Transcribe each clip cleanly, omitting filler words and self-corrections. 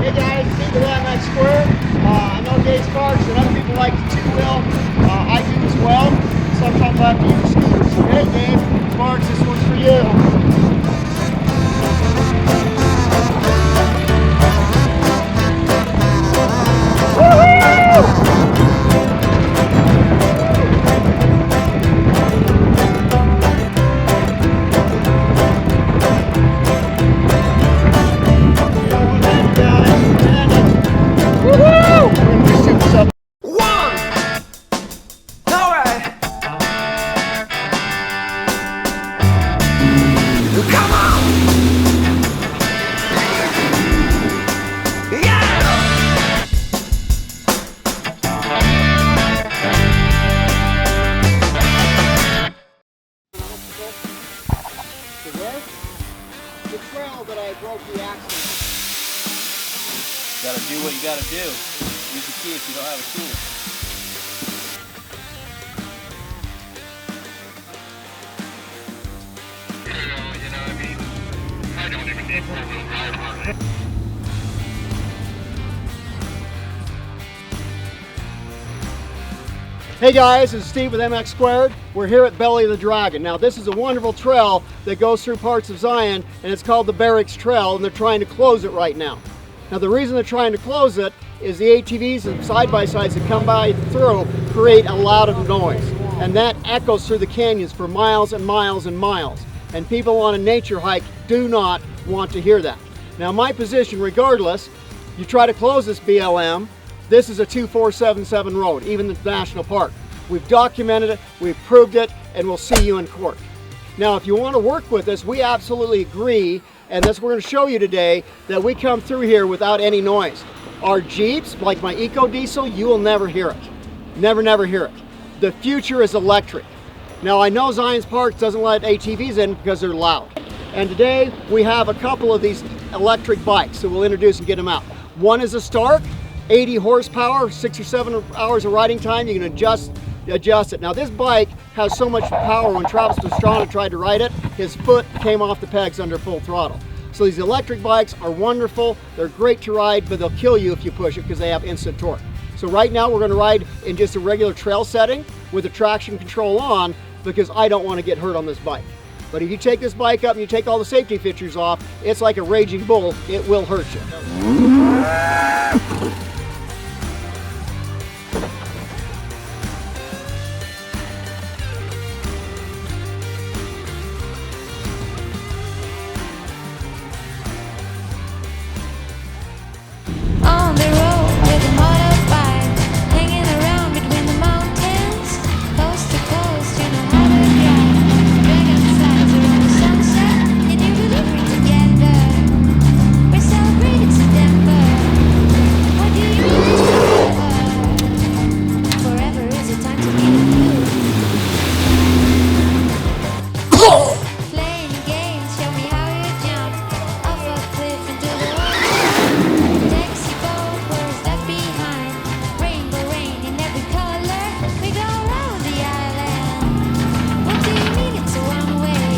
Hey guys, Steve with MX Squared. I know Dave Sparks and other people like to two-wheel. I do as well. Sometimes I have to use scooters. Hey Dave, Sparks, this one's for you. The trail that I broke the axle. Gotta do what you gotta do. Use the key if you don't have a tool. I don't even need four-wheel drive hardly. Hey guys, this is Steve with MX Squared. We're here at Belly of the Dragon. Now this is a wonderful trail that goes through parts of Zion, and it's called the Barracks Trail, and they're trying to close it right now. Now the reason they're trying to close it is the ATVs and side-by-sides that come by through create a lot of noise, and that echoes through the canyons for miles and miles and miles. And people on a nature hike do not want to hear that. Now my position, regardless, you try to close this BLM, this is a 2477 road, even the national park. We've documented it, we've proved it, and we'll see you in court. Now, if you want to work with us, we absolutely agree, and that's what we're going to show you today, that we come through here without any noise. Our Jeeps, like my EcoDiesel, you will never hear it. Never, never hear it. The future is electric. Now, I know Zion's Park doesn't let ATVs in because they're loud. And today, we have a couple of these electric bikes that we'll introduce and get them out. One is a Stark, 80 horsepower, 6 or 7 hours of riding time. You can adjust it. Now this bike has so much power. When Travis Pastrana tried to ride it, his foot came off the pegs under full throttle. So these electric bikes are wonderful. They're great to ride, but they'll kill you if you push it because they have instant torque. So right now we're going to ride in just a regular trail setting with the traction control on because I don't want to get hurt on this bike. But if you take this bike up and you take all the safety features off, it's like a raging bull. It will hurt you. On the road with a motorbike, hanging around between the mountains, coast to coast, you know how to drive. Dragonflies around the sunset, and you believe we're together. We celebrated September. What do you mean it's forever? Forever is a time to be with you. Playing games, show me how you jump off a cliff into the water. Taxi boat, where's that behind? Rainbow rain in every color. We go around the island. What do you mean it's a one way?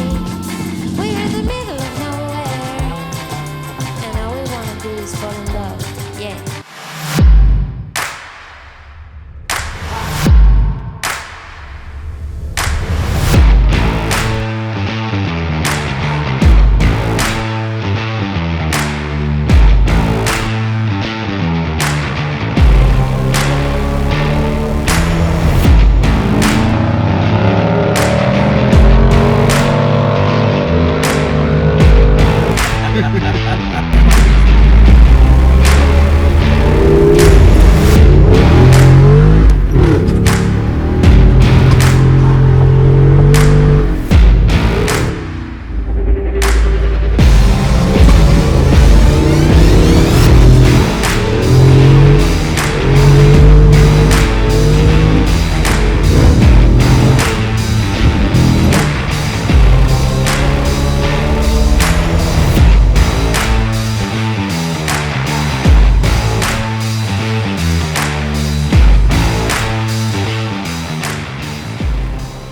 We're in the middle of nowhere, and all we wanna do is fall in love. Yeah.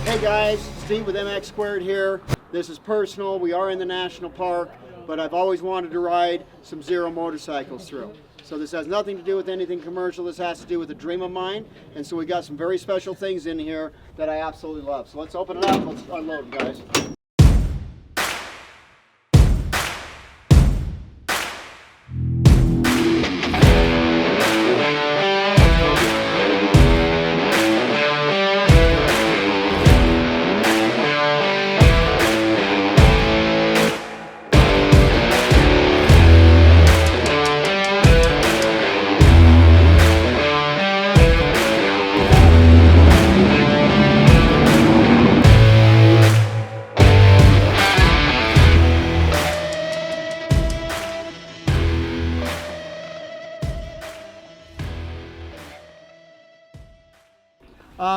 Hey guys, Steve with MX Squared here. This is personal. We are in the national park. but I've always wanted to ride some Zero motorcycles through. So this has nothing to do with anything commercial. This has to do with a dream of mine. And so we got some very special things in here that I absolutely love. So let's open it up. Let's unload them, guys.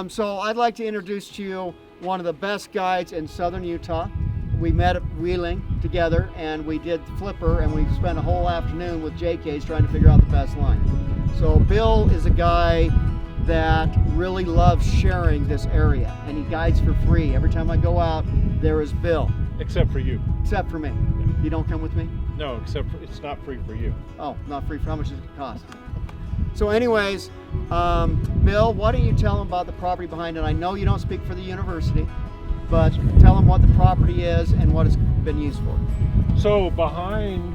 So I'd like to introduce to you one of the best guides in southern Utah. We met at Wheeling together and we did Flipper, and we spent a whole afternoon with JKs trying to figure out the best line. So Bill is a guy that really loves sharing this area, and he guides for free. Every time I go out, there is Bill. Except for you. Except for me. You don't come with me? No, except for, it's not free for you. Oh, not free. For how much does it cost? So anyways, Bill, why don't you tell them about the property behind it? I know you don't speak for the university, but tell them what the property is and what it's been used for. So behind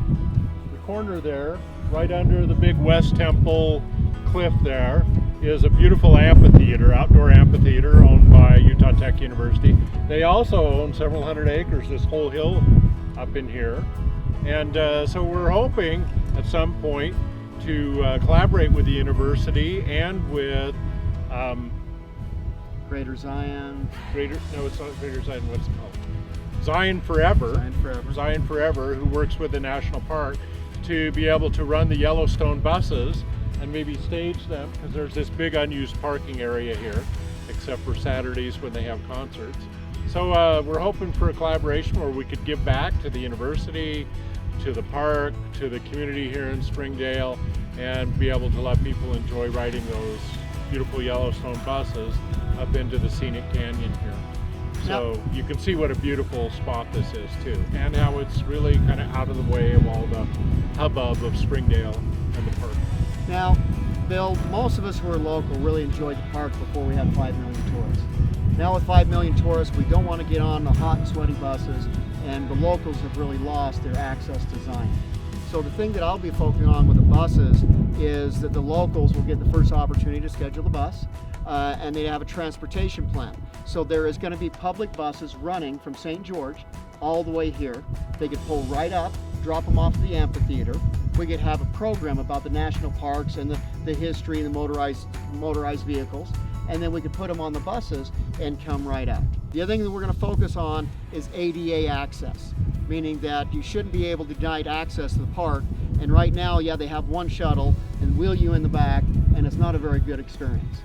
the corner there, right under the big West Temple cliff there, is a beautiful amphitheater, outdoor amphitheater owned by Utah Tech University. They also own several hundred acres, this whole hill up in here. And so we're hoping at some point to collaborate with the university and with Greater Zion. No, it's not Greater Zion, what's it called? Zion Forever. Zion Forever. Zion Forever, who works with the National Park, to be able to run the Yellowstone buses and maybe stage them, because there's this big unused parking area here, except for Saturdays when they have concerts. So we're hoping for a collaboration where we could give back to the university, to the park, to the community here in Springdale, and be able to let people enjoy riding those beautiful Yellowstone buses up into the scenic canyon here. So you can see what a beautiful spot this is too, and how it's really kind of out of the way of all the hubbub of Springdale and the park. Now, Bill, most of us who are local really enjoyed the park before we had 5 million tourists. Now with 5 million tourists, we don't want to get on the hot and sweaty buses, and the locals have really lost their access to Zion. So the thing that I'll be focusing on with the buses is that the locals will get the first opportunity to schedule the bus, and they have a transportation plan. So there is going to be public buses running from St. George all the way here. They could pull right up, drop them off at the amphitheater. We could have a program about the national parks and the history and the motorized vehicles, and then we could put them on the buses and come right out. The other thing that we're going to focus on is ADA access, meaning that you shouldn't be able to deny access to the park. And right now, yeah, they have one shuttle and wheel you in the back, and it's not a very good experience.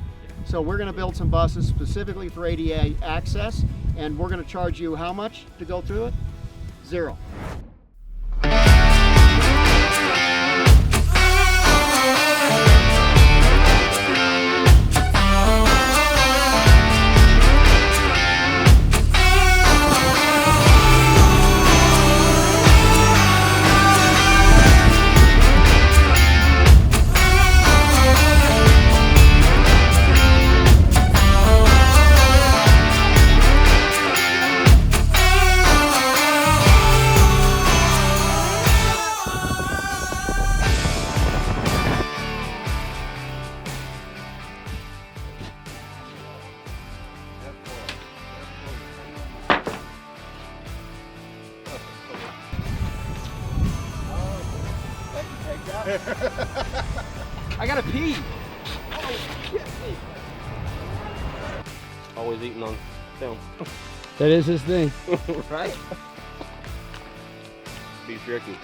So we're going to build some buses specifically for ADA access, and we're going to charge you how much to go through it? $0. I gotta pee. Always eating on film. That is his thing. Right? Beef jerky.